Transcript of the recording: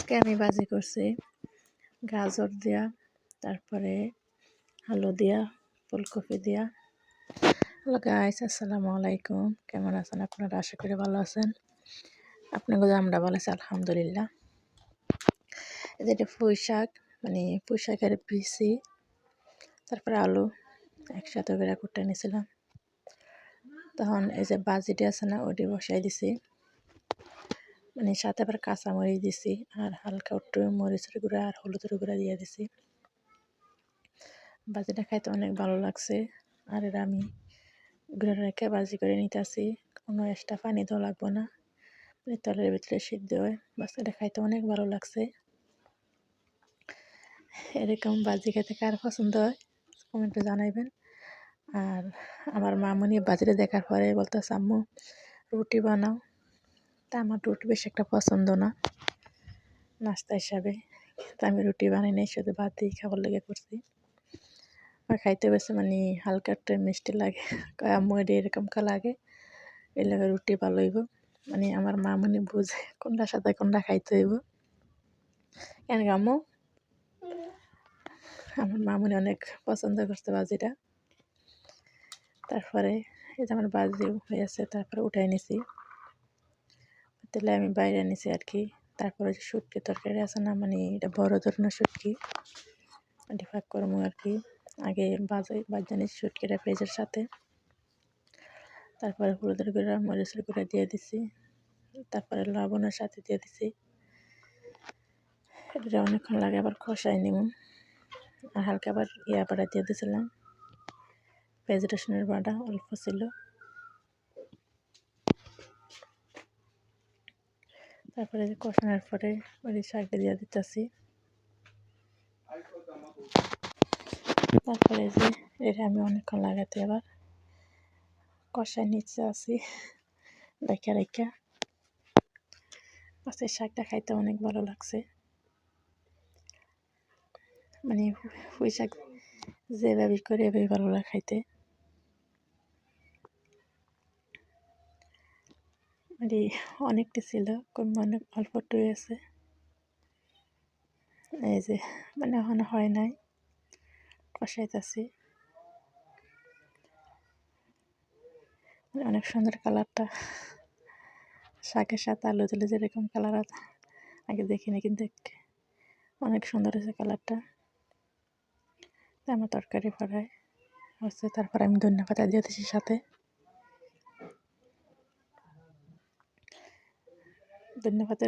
আজকে আমি ভাজি করছি গাজর দিয়া, তারপরে আলু দিয়া, ফুলকপি দিয়া। হ্যালো গাইস, আসসালামু আলাইকুম। কেমন আছেন আপনারা? আশা করি ভালো আছেন। আপনাদের আমরা ভালো আছি আলহামদুলিল্লাহ। এটা পুঁই শাক, মানে পুঁই শাকের বিচি, তারপরে আলু একসাথে করে কুটে নিয়েছিলাম। তখন এই যে ভাজিটা আছে না, ওটি বসাই দিছি, মানে সাথে আবার কাঁচামরিচ দিছি আর হালকা একটু মরিচের গুঁড়া আর হলুদের গুঁড়া দিয়ে দিছি। ভাজিটা খাইতে অনেক ভালো লাগছে। আর এটা আমি গুঁড়া রেখে ভাজি করে নিতেছি, কোনো এক্সট্রা পানি দেওয়া লাগবে না, মানে তলের ভিতরে সিদ্ধ হয়। বাস এটা খাইতে অনেক ভালো লাগছে। এরকম ভাজি খেতে কার পছন্দ হয় কমেন্টে জানাইবেন। আর আমার মামুনি ভাজিটা দেখার পরে বলতেছে, আম্মু রুটি বানাও। তা আমার রুটি বেশি একটা পছন্দ না নাস্তা হিসাবে, তো আমি রুটি বানাই নাই, শুধু ভাত দিয়ে খাবার লেগে করছি। আর খাইতে বেশি মানে হালকা একটা মিষ্টি লাগে, আম্মু এটা এরকম লাগে, এর লাগে রুটি ভালো হইব। মানে আমার মামুনি বুঝে কোনটার সাথে কোনটা খাইতে হইব। কেন আম্মু? আমার মামুনি অনেক পছন্দ করছে ভাজিটা। তারপরে এই যে আমার ভাজি হয়েছে, তারপরে উঠাই নিছি, তেলে আমি বাইরে নিছি আর কি। তারপরে যে শুটকি তরকারি আছে না, মানে এটা বড় ধরনের শুটকি, এটা ফাঁক করবো আর কি। আগে বাজা নিচ্ছি শুটকিটা পেঁয়াজের সাথে, তারপরে হলুদের গুঁড়া মরিচের গুঁড়া দিয়ে দিছি, তারপরে লবণের সাথে দিয়ে দিছি। এটা অনেকক্ষণ লাগে, আবার কষাই নিব। আর হালকা আবার বাটা দিয়ে দিয়েছিলাম, পেঁয়াজ রসুনের বাটা অল্প ছিল। তারপরে কষানোর পরে ওই শাকটা দিয়ে দিতেছি। তারপরে যে এটা আমি অনেকক্ষণ লাগাতে আবার কষায় নিচে আসি রেখা রেখা। পাশের শাকটা খাইতে অনেক ভালো লাগছে, মানে পুঁই শাক যেভাবে করে এভাবে ভালো লাগে খাইতে। মানে অনেকটা ছিল, কম অনেক অল্প একটু হয়েছে। এই যে মানে এখন হয় নাই, কষাইতেছি। অনেক সুন্দর কালারটা, শাকের সাথে আলু দিলে যেরকম কালার আগে দেখিনি, কিন্তু অনেক সুন্দর হয়েছে কালারটা। আমার তরকারি ফ্রাই হচ্ছে, তারপর আমি ধনিয়া পাতা দিয়ে দিচ্ছি সাথে। ধনিয়া পাতা